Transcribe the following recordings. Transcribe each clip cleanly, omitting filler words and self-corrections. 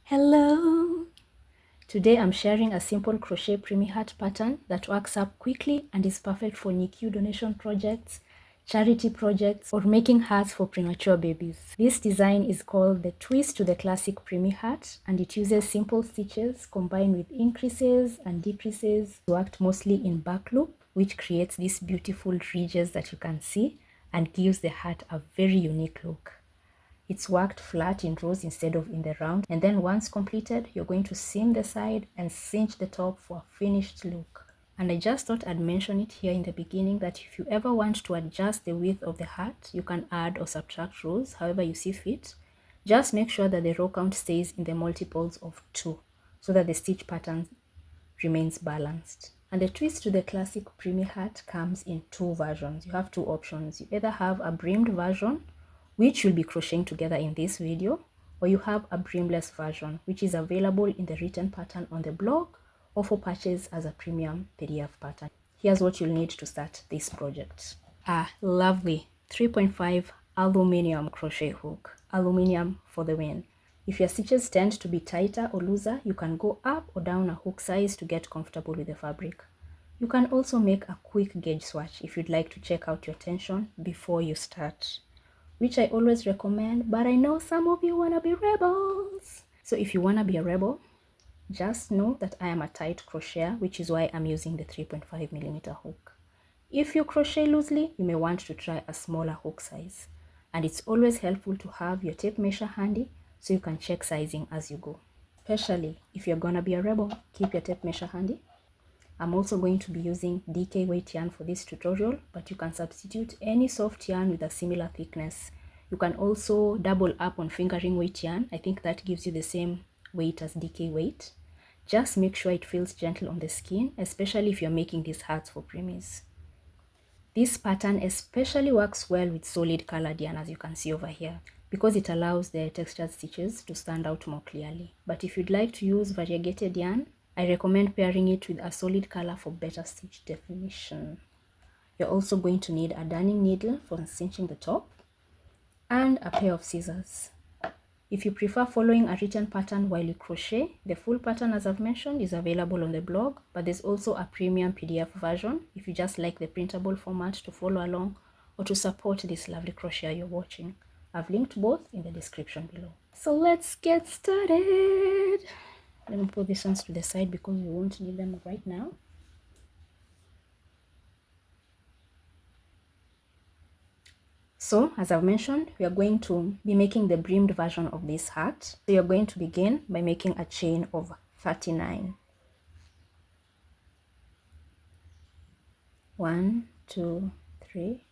Hello! Today I'm sharing a simple crochet preemie hat pattern that works up quickly and is perfect for NICU donation projects, charity projects, or making hats for premature babies. This design is called the twist to the classic preemie hat, and it uses simple stitches combined with increases and decreases, worked mostly in back loop, which creates these beautiful ridges that you can see and gives the hat a very unique look. It's worked flat in rows instead of in the round, and then once completed, you're going to seam the side and cinch the top for a finished look. And I just thought I'd mention it here in the beginning that if you ever want to adjust the width of the hat, you can add or subtract rows however you see fit. Just make sure that the row count stays in the multiples of 2 so that the stitch pattern remains balanced. And the twist to the classic preemie hat comes in 2 versions. You have 2 options. You either have a brimmed version, which you'll be crocheting together in this video, or you have a brimless version, which is available in the written pattern on the blog or for purchase as a premium PDF pattern. Here's what you'll need to start this project. A lovely 3.5 aluminum crochet hook. Aluminum for the win. If your stitches tend to be tighter or looser, you can go up or down a hook size to get comfortable with the fabric. You can also make a quick gauge swatch if you'd like to check out your tension before you start, which I always recommend, but I know some of you want to be rebels. So if you want to be a rebel, just know that I am a tight crocheter, which is why I'm using the 3.5mm hook. If you crochet loosely, you may want to try a smaller hook size. And it's always helpful to have your tape measure handy so you can check sizing as you go. Especially if you're gonna be a rebel, keep your tape measure handy. I'm also going to be using DK weight yarn for this tutorial, but you can substitute any soft yarn with a similar thickness. You can also double up on fingering weight yarn. I think that gives you the same weight as DK weight. Just make sure it feels gentle on the skin, especially if you're making these hats for preemies. This pattern especially works well with solid colored yarn, as you can see over here, because it allows the textured stitches to stand out more clearly. But if you'd like to use variegated yarn, I recommend pairing it with a solid color for better stitch definition. You're also going to need a darning needle for cinching the top and a pair of scissors. If you prefer following a written pattern while you crochet, the full pattern, as I've mentioned, is available on the blog, but there's also a premium PDF version if you just like the printable format to follow along or to support this lovely crochet you're watching. I've linked both in the description below. So let's get started. Let me put these ones to the side because we won't need them right now. So, as I've mentioned, we are going to be making the brimmed version of this hat. So you're going to begin by making a chain of 39. 1, 2, 3.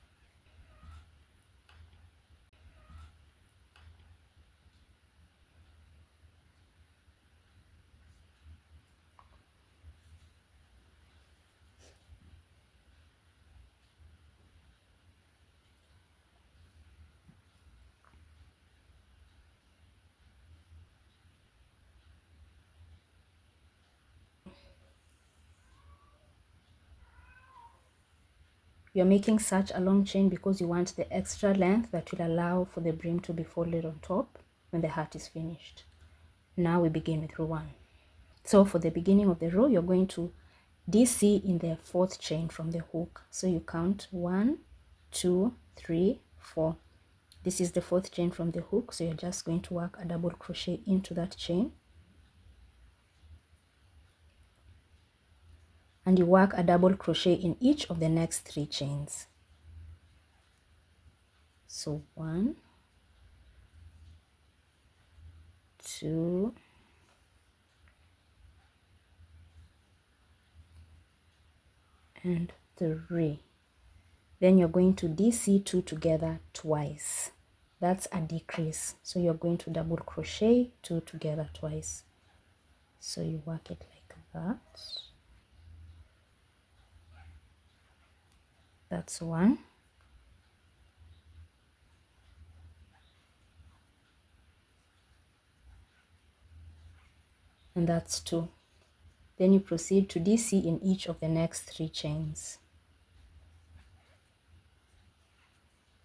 You're making such a long chain because you want the extra length that will allow for the brim to be folded on top when the hat is finished. Now we begin with row 1. So for the beginning of the row, you're going to DC in the 4th chain from the hook. So you count 1, 2, 3, 4. This is the 4th chain from the hook, so you're just going to work a double crochet into that chain. And you work a double crochet in each of the next 3 chains. So 1, 2, and 3. Then you're going to DC 2 together twice. That's a decrease. So you're going to double crochet 2 together twice. So you work it like that. That's 1. And that's 2. Then you proceed to DC in each of the next 3 chains.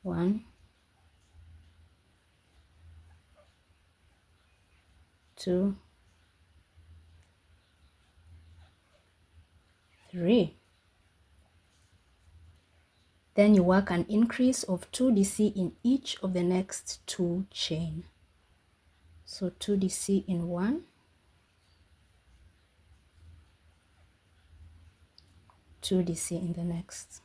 1, 2, 3. Then you work an increase of 2dc in each of the next 2 chain. So 2dc in one, 2dc in the next.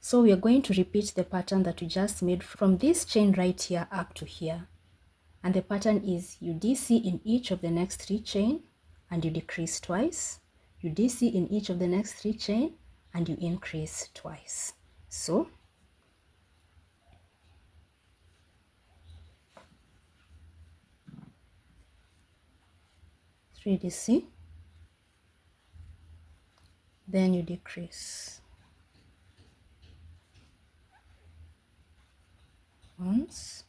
So we are going to repeat the pattern that we just made from this chain right here up to here. And the pattern is you DC in each of the next 3 chain and you decrease twice. You DC in each of the next 3 chain and you increase twice. So 3dc, then you decrease once,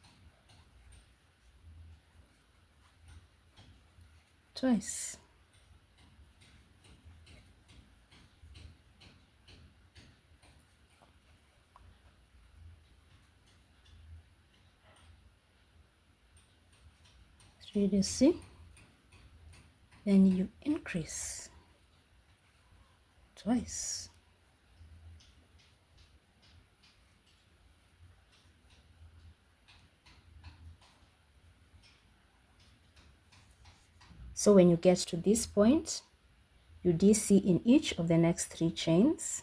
twice, DC, then you increase twice, so when you get to this point, you DC in each of the next 3 chains,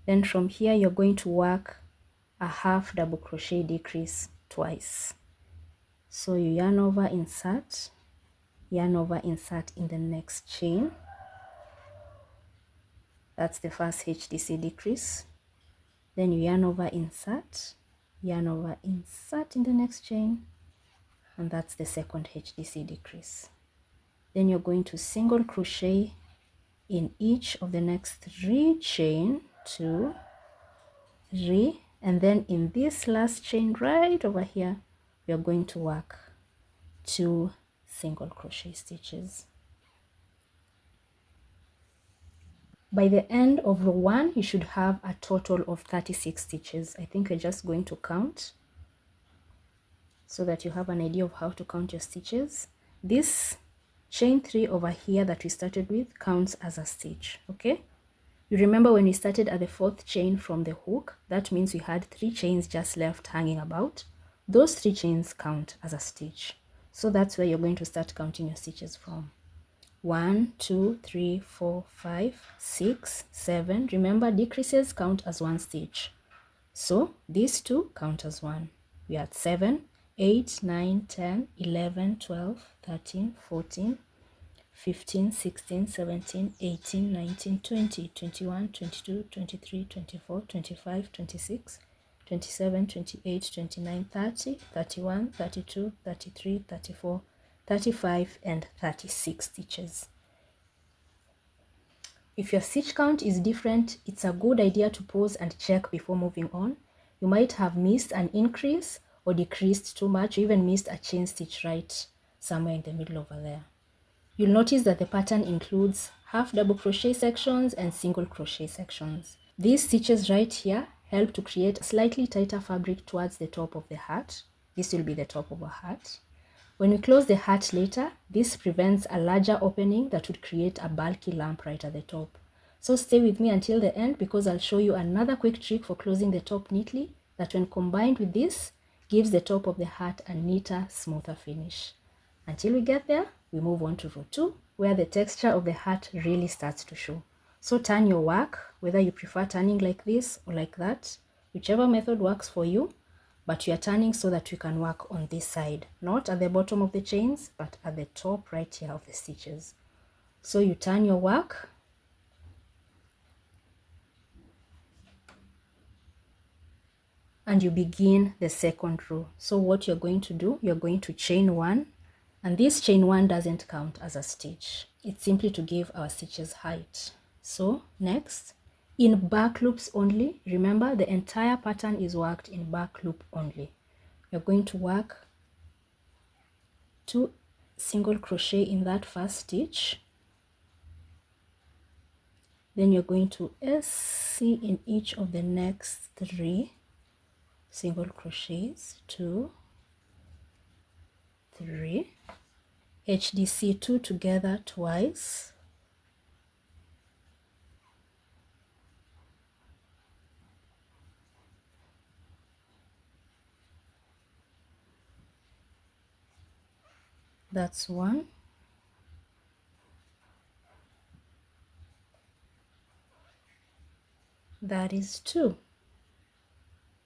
then from here you're going to work a half double crochet decrease twice. So you yarn over, insert in the next chain. That's the first HDC decrease. Then you yarn over, insert in the next chain, and that's the second HDC decrease. Then you're going to single crochet in each of the next 3 chain, 2, 3, and then in this last chain right over here we are going to work 2 single crochet stitches. By the end of row 1 you should have a total of 36 stitches. I think we're just going to count so that you have an idea of how to count your stitches. This chain 3 over here that we started with counts as a stitch, okay? You remember when we started at the 4th chain from the hook, that means we had 3 chains just left hanging about. Those 3 chains count as a stitch. So that's where you're going to start counting your stitches from. 1, 2, 3, 4, 5, 6, 7. Remember, decreases count as 1 stitch. So these 2 count as 1. We had 7, 8, 9, 10, 11, 12, 13, 14, 15, 16, 17, 18, 19, 20, 21, 22, 23, 24, 25, 26, 27, 28, 29, 30, 31, 32, 33, 34, 35, and 36 stitches. If your stitch count is different, it's a good idea to pause and check before moving on. You might have missed an increase or decreased too much, or even missed a chain stitch right somewhere in the middle over there. You'll notice that the pattern includes half double crochet sections and single crochet sections. These stitches right here help to create a slightly tighter fabric towards the top of the hat. This will be the top of a hat. When we close the hat later, this prevents a larger opening that would create a bulky lump right at the top. So stay with me until the end because I'll show you another quick trick for closing the top neatly that when combined with this, gives the top of the hat a neater, smoother finish. Until we get there, we move on to row 2, where the texture of the hat really starts to show. So turn your work, whether you prefer turning like this or like that, whichever method works for you, but you are turning so that you can work on this side, not at the bottom of the chains, but at the top right here of the stitches. So you turn your work, and you begin the second row. So what you're going to do, you're going to chain 1, and this chain 1 doesn't count as a stitch. It's simply to give our stitches height. So next, in back loops only, remember the entire pattern is worked in back loop only. You're going to work 2 single crochet in that first stitch. Then you're going to SC in each of the next 3 single crochets, 2, 3, HDC 2 together twice, that's 1, that is 2.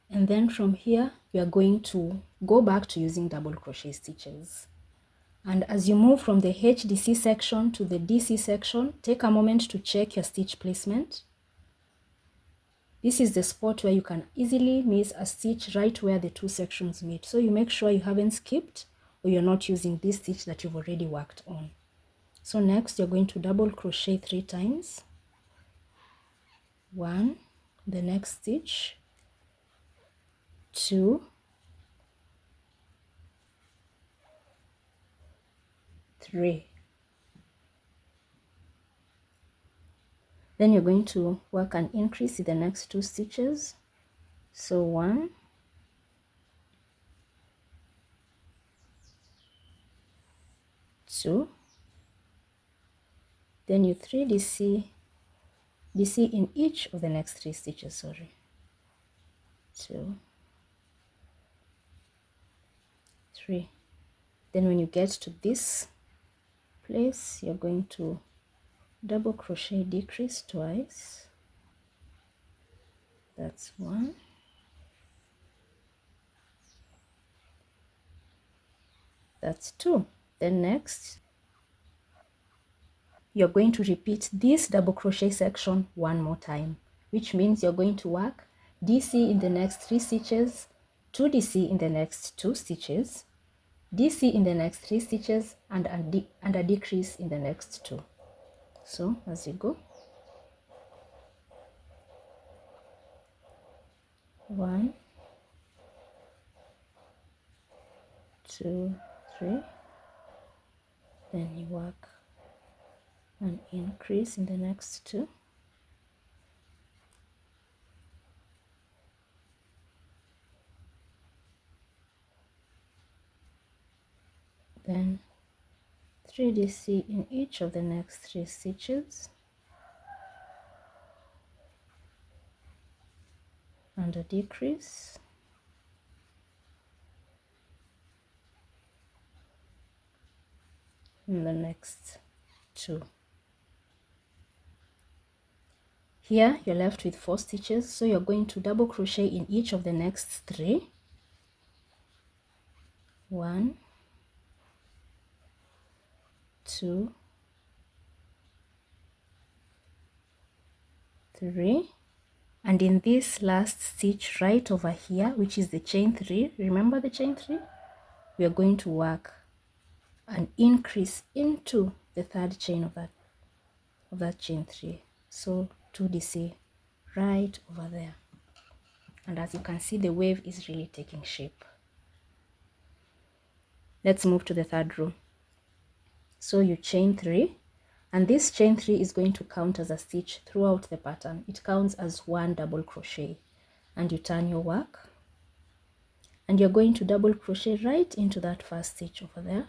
And then from here you are going to go back to using double crochet stitches. And as you move from the HDC section to the DC section, take a moment to check your stitch placement. This is the spot where you can easily miss a stitch right where the 2 sections meet. So you make sure you haven't skipped or you're not using this stitch that you've already worked on. So next you're going to double crochet 3 times. 1, the next stitch, 2, 3. Then you're going to work an increase in the next 2 stitches. So 1, 2, then you 3 DC in each of the next 3 stitches, 2, 3. Then when you get to this place, you're going to double crochet decrease twice. That's 1, that's 2. Then next you're going to repeat this double crochet section 1 more time, which means you're going to work DC in the next 3 stitches, 2 DC in the next 2 stitches, DC in the next 3 stitches, and a decrease in the next 2. So as you go, 1, 2, 3, then you work an increase in the next 2, then 3 DC in each of the next 3 stitches, and a decrease, in the next 2. Here you're left with 4 stitches, so you're going to double crochet in each of the next 3. 1, 2, 3, and in this last stitch right over here, which is the chain 3, remember the chain 3, we are going to work an increase into the 3rd chain of that chain 3, so 2 DC right over there. And as you can see, the wave is really taking shape. Let's move to the 3rd row. So you chain 3, and this chain 3 is going to count as a stitch throughout the pattern. It counts as 1 double crochet, and you turn your work, and you're going to double crochet right into that first stitch over there,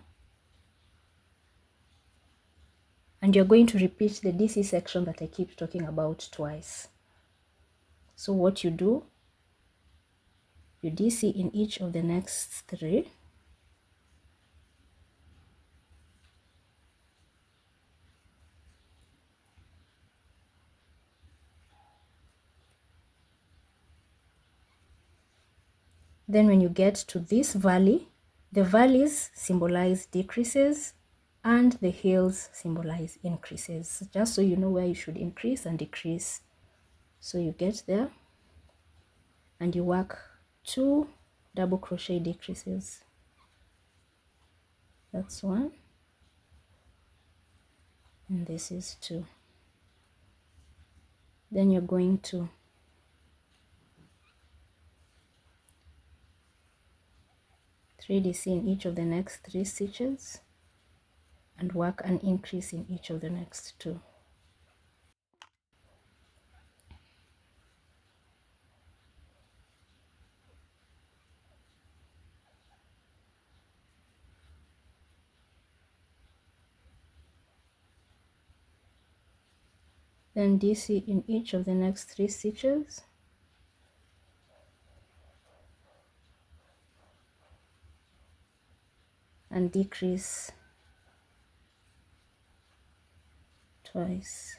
and you're going to repeat the DC section that I keep talking about twice. So what you do, you DC in each of the next 3, then when you get to this valley, the valleys symbolize decreases and the hills symbolize increases, just so you know where you should increase and decrease. So you get there and you work 2 double crochet decreases. That's 1, and this is 2. Then you're going to DC in each of the next 3 stitches, and work an increase in each of the next 2. Then DC in each of the next 3 stitches, and decrease twice.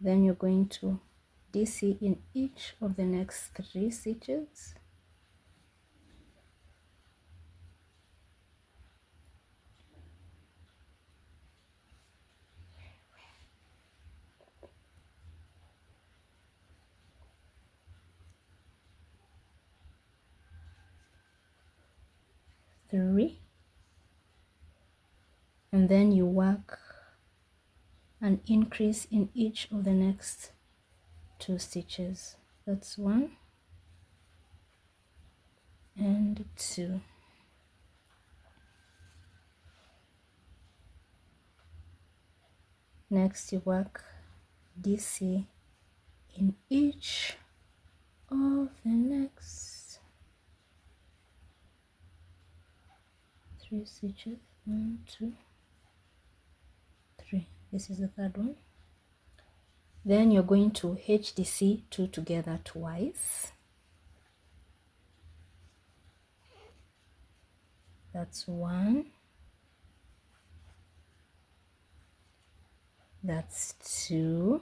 Then you're going to DC in each of the next 3 stitches, three, and then you work an increase in each of the next 2 stitches. That's 1 and 2. Next you work DC in each of the next 3 stitches. 1, 2, 3. This is the third one. Then you're going to HDC 2 together twice. That's 1. That's 2.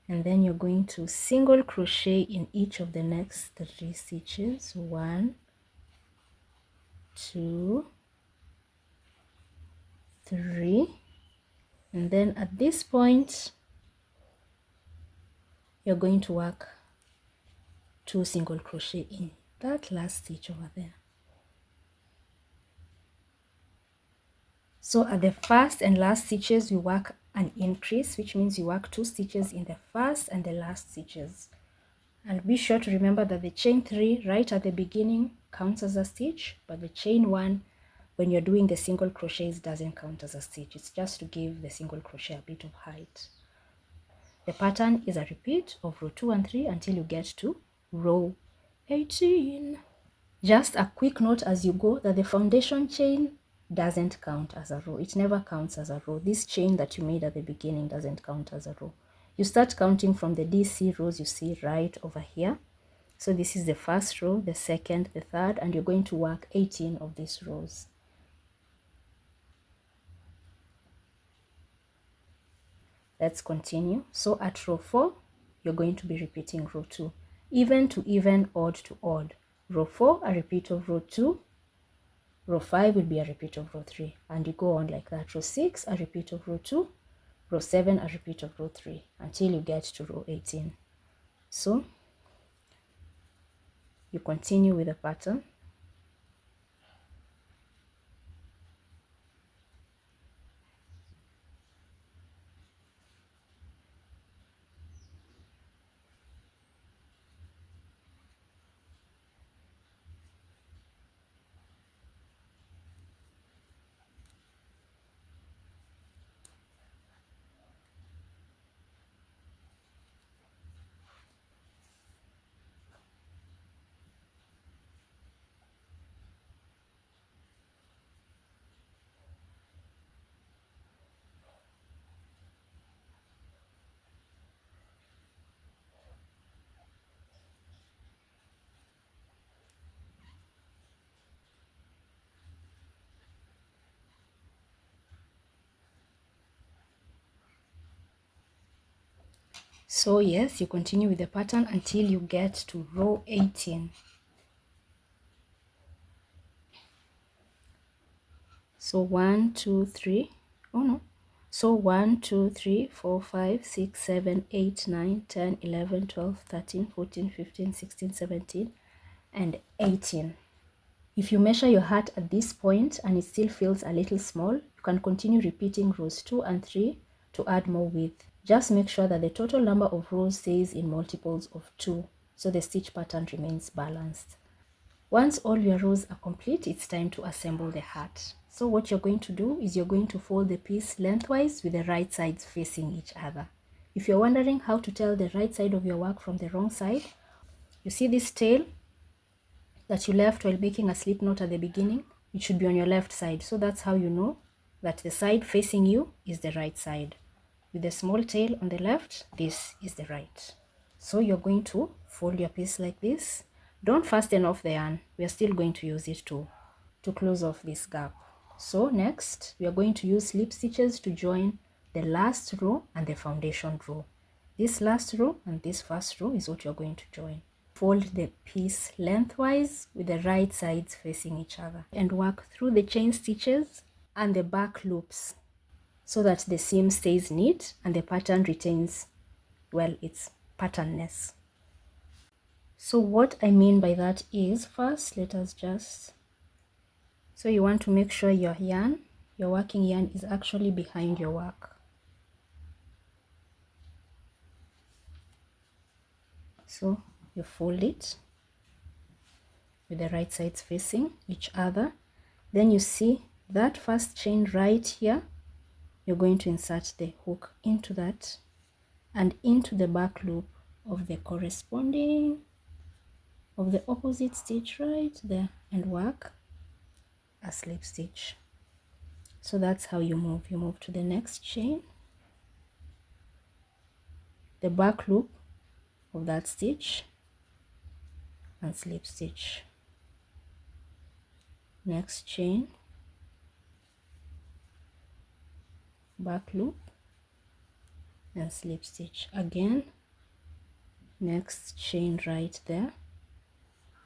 And then you're going to single crochet in each of the next 3 stitches. 1, 2, 3. And then at this point you're going to work 2 single crochet in that last stitch over there. So at the first and last stitches you work an increase, which means you work 2 stitches in the first and the last stitches. And be sure to remember that the chain 3 right at the beginning counts as a stitch, but the chain 1 when you're doing the single crochets doesn't count as a stitch. It's just to give the single crochet a bit of height. The pattern is a repeat of row 2 and 3 until you get to row 18. Just a quick note as you go that the foundation chain doesn't count as a row. It never counts as a row. This chain that you made at the beginning doesn't count as a row. You start counting from the DC rows you see right over here. So this is the first row, the second, the third, and you're going to work 18 of these rows. Let's continue. So at row 4, you're going to be repeating row 2. Even to even, odd to odd. Row 4, a repeat of row 2. Row 5 will be a repeat of row 3. And you go on like that. Row 6, a repeat of row 2. Row 7, a repeat of row 3. Until you get to row 18. So, you continue with the pattern. So yes, you continue with the pattern until you get to row 18. So 1, 2, 3. Oh no. So 1, 2, 3, 4, 5, 6, 7, 8, 9, 10, 11, 12, 13, 14, 15, 16, 17, and 18. If you measure your heart at this point and it still feels a little small, you can continue repeating rows 2 and 3 to add more width. Just make sure that the total number of rows stays in multiples of 2. so the stitch pattern remains balanced. Once all your rows are complete, it's time to assemble the hat. So what you're going to do is you're going to fold the piece lengthwise with the right sides facing each other. If you're wondering how to tell the right side of your work from the wrong side, you see this tail that you left while making a slip knot at the beginning? It should be on your left side. So that's how you know that the side facing you is the right side. With the small tail on the left, this is the right. So you're going to fold your piece like this. Don't fasten off the yarn. We are still going to use it to close off this gap. So next, we are going to use slip stitches to join the last row and the foundation row. This last row and this first row is what you're going to join. Fold the piece lengthwise with the right sides facing each other and work through the chain stitches and the back loops so that the seam stays neat and the pattern retains, well, its patternness. So what I mean by that is, first let us just, so you want to make sure your yarn, your working yarn, is actually behind your work. So you fold it with the right sides facing each other. Then you see that first chain right here, you're going to insert the hook into that and into the back loop of the corresponding, of the opposite stitch right there, and work a slip stitch. So that's how you move. You move to the next chain, the back loop of that stitch, and slip stitch. Next chain, back loop and slip stitch again. Next chain right there,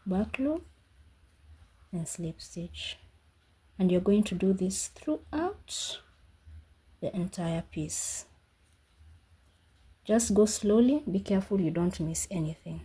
back loop and slip stitch. And you're going to do this throughout the entire piece. Just go slowly, be careful you don't miss anything.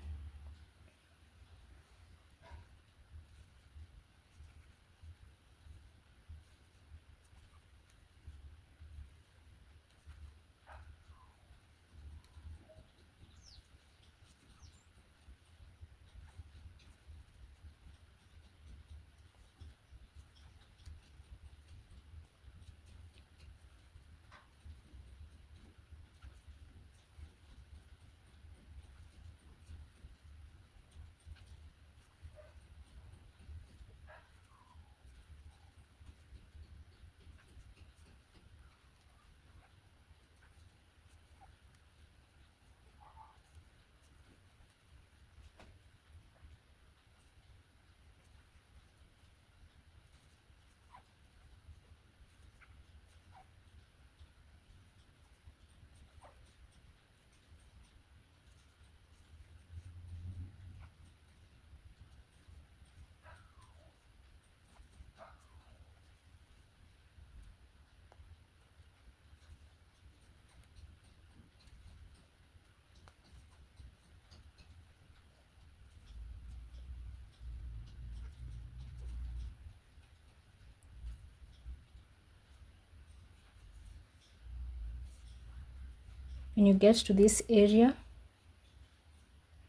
When you get to this area,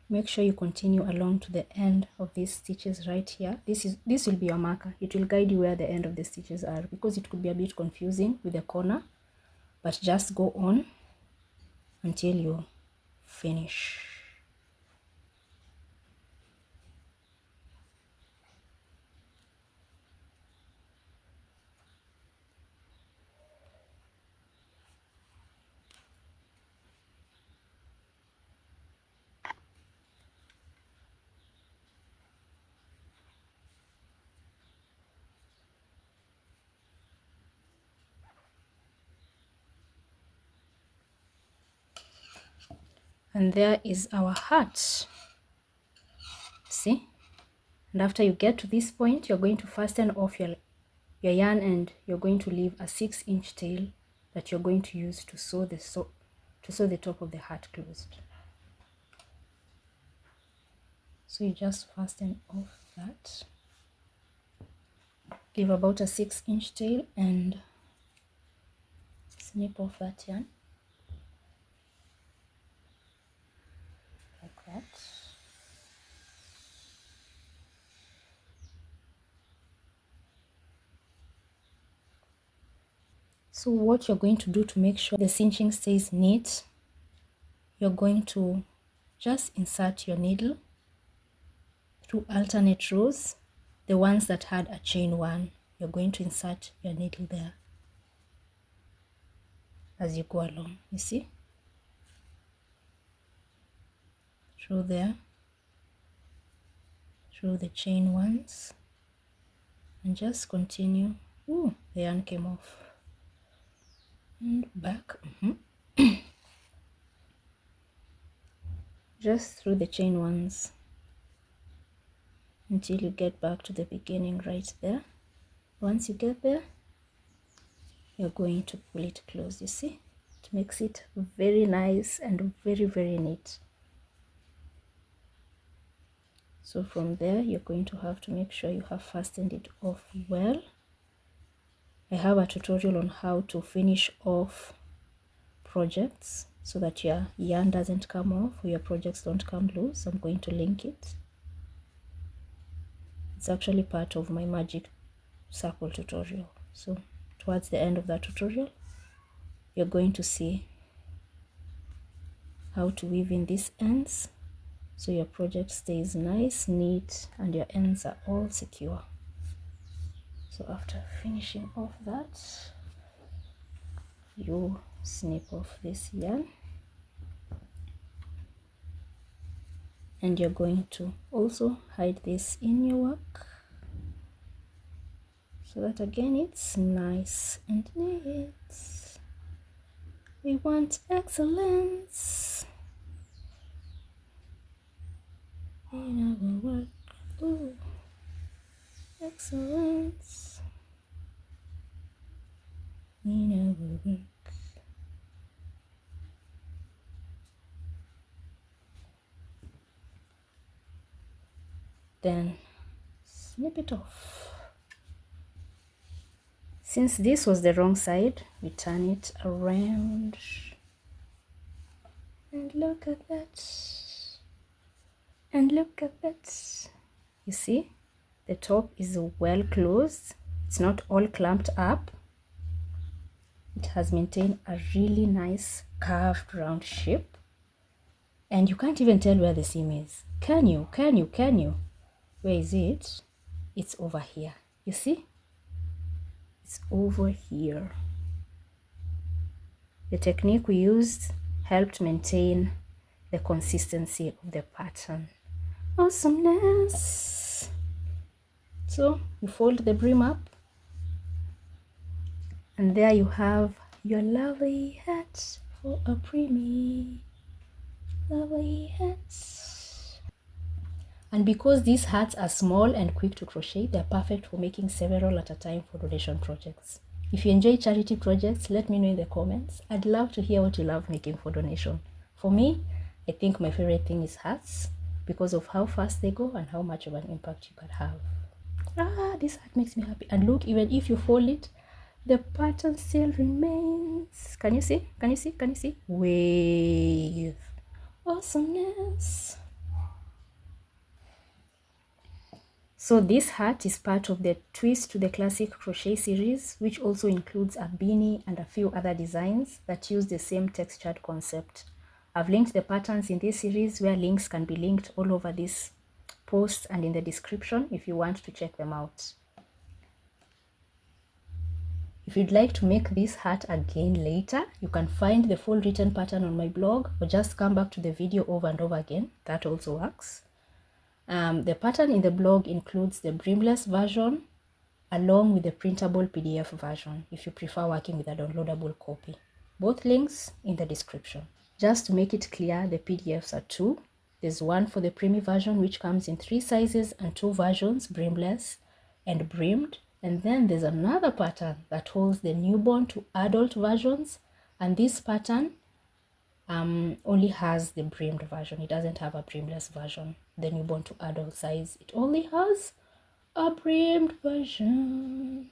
make sure you continue along to the end of these stitches right here. This will be your marker. It will guide you where the end of the stitches are, because it could be a bit confusing with the corner, but just go on until you finish. And there is our hat. See? And after you get to this point, you're going to fasten off your yarn, and you're going to leave a 6-inch tail that you're going to use to sew the top of the hat closed. So you just fasten off that, leave about a 6-inch tail, and snip off that yarn like that. So what you're going to do to make sure the cinching stays neat, you're going to just insert your needle through alternate rows. The ones that had a chain one, you're going to insert your needle there as you go along, you see, through there, through the chain ones, and just continue. Ooh, the yarn came off. And back. Just through the chain ones until you get back to the beginning right there. Once you get there, you're going to pull it close, you see. It makes it very nice and very, very neat. So from there, you're going to have to make sure you have fastened it off well. I have a tutorial on how to finish off projects so that your yarn doesn't come off or your projects don't come loose. I'm going to link it. It's actually part of my magic circle tutorial. So towards the end of that tutorial, you're going to see how to weave in these ends so your project stays nice, neat, and your ends are all secure. So after finishing off that, you snip off this yarn, and you're going to also hide this in your work so that again it's nice and neat. We want excellence in our work. Ooh, excellence in our work. Then snip it off. Since this was the wrong side, we turn it around. And look at that. And look at that. You see, the top is well closed. It's not all clamped up. It has maintained a really nice curved round shape. And you can't even tell where the seam is. Can you? Can you? Can you? Where is it? It's over here. You see? It's over here. The technique we used helped maintain the consistency of the pattern. Awesomeness! So you fold the brim up, and there you have your lovely hat for a preemie. Lovely hats. And because these hats are small and quick to crochet, they're perfect for making several at a time for donation projects. If you enjoy charity projects, let me know in the comments. I'd love to hear what you love making for donation. For me, I think my favorite thing is hats because of how fast they go and how much of an impact you can have. This hat makes me happy. And look, even if you fold it, the pattern still remains. Can you see? Can you see? Can you see? Wave. Awesomeness. So this hat is part of the Twist to the Classic crochet series, which also includes a beanie and a few other designs that use the same textured concept. I've linked the patterns in this series, where links can be linked all over this post and in the description if you want to check them out. If you'd like to make this hat again later, you can find the full written pattern on my blog, or just come back to the video over and over again. That also works. The pattern in the blog includes the brimless version along with the printable PDF version if you prefer working with a downloadable copy. Both links in the description. Just to make it clear, the PDFs are two. There's one for the preemie version, which comes in 3 sizes, and 2 versions, brimless and brimmed. And then there's another pattern that holds the newborn to adult versions, and this pattern only has the brimmed version. It doesn't have a brimless version, the newborn to adult size. It only has a brimmed version.